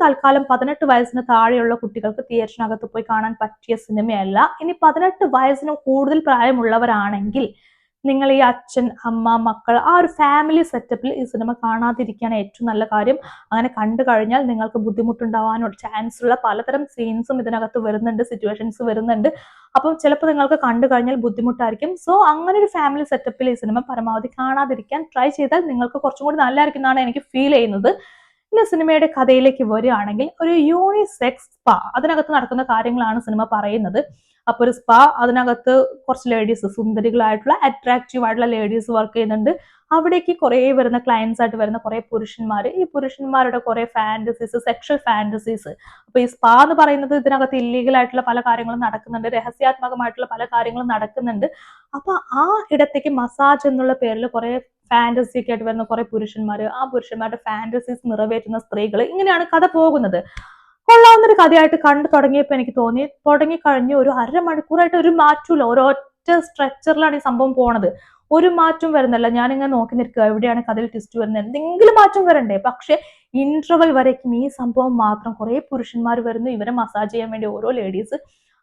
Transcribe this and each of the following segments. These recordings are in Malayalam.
തൽക്കാലം 18 വയസ്സിന് താഴെയുള്ള കുട്ടികൾക്ക് തിയേറ്ററിനകത്ത് പോയി കാണാൻ പറ്റിയ സിനിമയല്ല. ഇനി 18 വയസ്സിന് കൂടുതൽ പ്രായമുള്ളവരാണെങ്കിൽ നിങ്ങൾ ഈ അച്ഛൻ, അമ്മ, മക്കൾ ആ ഒരു ഫാമിലി സെറ്റപ്പിൽ ഈ സിനിമ കാണാതിരിക്കുകയാണ് ഏറ്റവും നല്ല കാര്യം. അങ്ങനെ കണ്ടു കഴിഞ്ഞാൽ നിങ്ങൾക്ക് ബുദ്ധിമുട്ടുണ്ടാവാനുള്ള ചാൻസ് ഉള്ള പലതരം സീൻസും ഇതിനകത്ത് വരുന്നുണ്ട്, സിറ്റുവേഷൻസ് വരുന്നുണ്ട്. അപ്പം ചിലപ്പോൾ നിങ്ങൾക്ക് കണ്ടു കഴിഞ്ഞാൽ ബുദ്ധിമുട്ടായിരിക്കും. സോ അങ്ങനെ ഒരു ഫാമിലി സെറ്റപ്പിൽ ഈ സിനിമ പരമാവധി കാണാതിരിക്കാൻ ട്രൈ ചെയ്താൽ നിങ്ങൾക്ക് കുറച്ചും കൂടി നല്ലതായിരിക്കും എന്നാണ് എനിക്ക് ഫീൽ ചെയ്യുന്നത്. പിന്നെ സിനിമയുടെ കഥയിലേക്ക് വരികയാണെങ്കിൽ ഒരു യൂണിസെക്സ് സ്പാ, അതിനകത്ത് നടക്കുന്ന കാര്യങ്ങളാണ് സിനിമ പറയുന്നത്. അപ്പൊ ഒരു സ്പാ, അതിനകത്ത് കുറച്ച് ലേഡീസ്, സുന്ദരികളായിട്ടുള്ള അട്രാക്റ്റീവ് ആയിട്ടുള്ള ലേഡീസ് വർക്ക് ചെയ്യുന്നുണ്ട്. അവിടേക്ക് കുറെ വരുന്ന ക്ലയൻസ് ആയിട്ട് വരുന്ന കുറെ പുരുഷന്മാർ, ഈ പുരുഷന്മാരുടെ കുറെ ഫാന്റസീസ്, സെക്ഷൽ ഫാന്റസീസ്. അപ്പൊ ഈ സ്പാ എന്ന് പറയുന്നത് ഇതിനകത്ത് ഇല്ലീഗൽ ആയിട്ടുള്ള പല കാര്യങ്ങളും നടക്കുന്നുണ്ട്, രഹസ്യാത്മകമായിട്ടുള്ള പല കാര്യങ്ങളും നടക്കുന്നുണ്ട്. അപ്പൊ ആ ഇടത്തേക്ക് മസാജ് എന്നുള്ള പേരിൽ കുറെ ഫാന്റസി ഒക്കെ ആയിട്ട് വരുന്ന കുറെ പുരുഷന്മാര്, ആ പുരുഷന്മാരുടെ ഫാന്റസീസ് നിറവേറ്റുന്ന സ്ത്രീകൾ, ഇങ്ങനെയാണ് കഥ പോകുന്നത്. കൊള്ളാവുന്നൊരു കഥയായിട്ട് കണ്ടു തുടങ്ങിയപ്പോൾ എനിക്ക് തോന്നി, തുടങ്ങിക്കഴിഞ്ഞ് ഒരു അരമണിക്കൂറായിട്ട് ഒരു മാറ്റമില്ല, ഒരൊറ്റ സ്ട്രക്ചറിലാണ് ഈ സംഭവം പോണത്. ഒരു മാറ്റം വരുന്നില്ല. ഞാനിങ്ങനെ നോക്കി നിൽക്കുക, എവിടെയാണ് കഥയിൽ ട്വിസ്റ്റ് വരുന്നത്, എന്തെങ്കിലും മാറ്റം വരണ്ടേ. പക്ഷെ ഇന്റർവൽ വരയ്ക്കും ഈ സംഭവം മാത്രം. കുറെ പുരുഷന്മാർ വരുന്നു, ഇവരെ മസാജ് ചെയ്യാൻ വേണ്ടി ഓരോ ലേഡീസ്.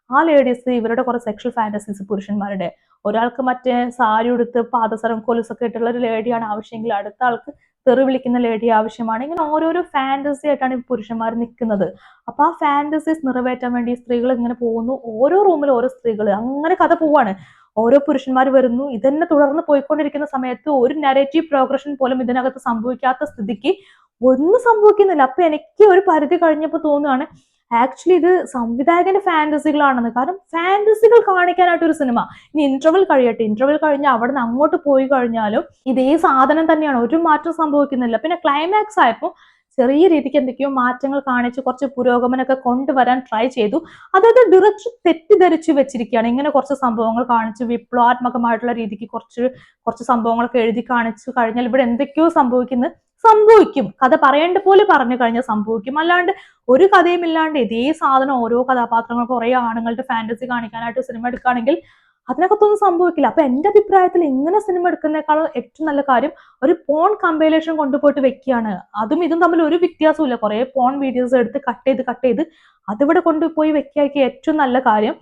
ആ ലേഡീസ് ഇവരുടെ കുറെ സെക്ഷൽ ഫാന്റസീസ് പുരുഷന്മാരുടെ. ഒരാൾക്ക് മറ്റേ സാരി ഉടുത്ത് പാദസരം കൊലുസൊക്കെ ഇട്ടുള്ള ഒരു ലേഡിയാണ് ആവശ്യമെങ്കിൽ അടുത്ത ആൾക്ക് തെറി വിളിക്കുന്ന ലേഡി ആവശ്യമാണ്. ഇങ്ങനെ ഓരോരോ ഫാന്റസി ആയിട്ടാണ് ഈ പുരുഷന്മാർ നിൽക്കുന്നത്. അപ്പൊ ആ ഫാന്റസീസ് നിറവേറ്റാൻ വേണ്ടി സ്ത്രീകൾ ഇങ്ങനെ പോകുന്നു, ഓരോ റൂമിൽ ഓരോ സ്ത്രീകൾ, അങ്ങനെ കഥ പോവാണ്. ഓരോ പുരുഷന്മാർ വരുന്നു, ഇതന്നെ തുടർന്ന് പോയിക്കൊണ്ടിരിക്കുന്ന സമയത്ത് ഒരു നരേറ്റീവ് പ്രോഗ്രഷൻ പോലും ഇതിനകത്ത് സംഭവിക്കാത്ത സ്ഥിതിക്ക് ഒന്നും സംഭവിക്കുന്നില്ല. അപ്പൊ എനിക്ക് ഒരു പരിധി കഴിഞ്ഞപ്പോൾ തോന്നുകയാണ് ആക്ച്വലി ഇത് സംവിധായകന്റെ ഫാന്റസികളാണെന്ന്. കാരണം ഫാന്റസികൾ കാണിക്കാനായിട്ട് ഒരു സിനിമ. ഇനി ഇന്റർവൽ കഴിയട്ടെ, ഇന്റർവൽ കഴിഞ്ഞ് അവിടെ നിന്ന് അങ്ങോട്ട് പോയി കഴിഞ്ഞാലും ഇതേ സാധനം തന്നെയാണ്, ഒരു മാറ്റം സംഭവിക്കുന്നില്ല. പിന്നെ ക്ലൈമാക്സ് ആയപ്പോൾ ചെറിയ രീതിക്ക് എന്തൊക്കെയോ മാറ്റങ്ങൾ കാണിച്ച് കുറച്ച് പുരോഗമനമൊക്കെ കൊണ്ടുവരാൻ ട്രൈ ചെയ്തു. അതായത് ഡയറക്ടർ തെറ്റിദ്ധരിച്ചു വെച്ചിരിക്കുകയാണ്. ഇങ്ങനെ കുറച്ച് സംഭവങ്ങൾ കാണിച്ച് വിപ്ലവാത്മകമായിട്ടുള്ള രീതിക്ക് കുറച്ച് സംഭവങ്ങളൊക്കെ എഴുതി കാണിച്ചു കഴിഞ്ഞാൽ ഇവിടെ എന്തൊക്കെയോ സംഭവിക്കും, കഥ പറയേണ്ട പോലെ പറഞ്ഞു കഴിഞ്ഞാൽ സംഭവിക്കും. അല്ലാണ്ട് ഒരു കഥയും ഇല്ലാണ്ട് ഇതേ സാധനം ഓരോ കഥാപാത്രങ്ങൾ, കുറെ ആണുങ്ങളുടെ ഫാന്റസി കാണിക്കാനായിട്ട് സിനിമ എടുക്കുകയാണെങ്കിൽ അതിനകത്തൊന്നും സംഭവിക്കില്ല. അപ്പൊ എന്റെ അഭിപ്രായത്തിൽ ഇങ്ങനെ സിനിമ എടുക്കുന്നേക്കാളും ഏറ്റവും നല്ല കാര്യം ഒരു പോൺ കമ്പൈലേഷൻ കൊണ്ടുപോയിട്ട് വെക്കുകയാണ്. അതും ഇതും തമ്മിൽ ഒരു വ്യത്യാസവും ഇല്ല. കുറെ പോൺ വീഡിയോസ് എടുത്ത് കട്ട് ചെയ്ത് അതിവിടെ കൊണ്ടുപോയി വെക്കുകയായിരിക്കും ഏറ്റവും നല്ല കാര്യം.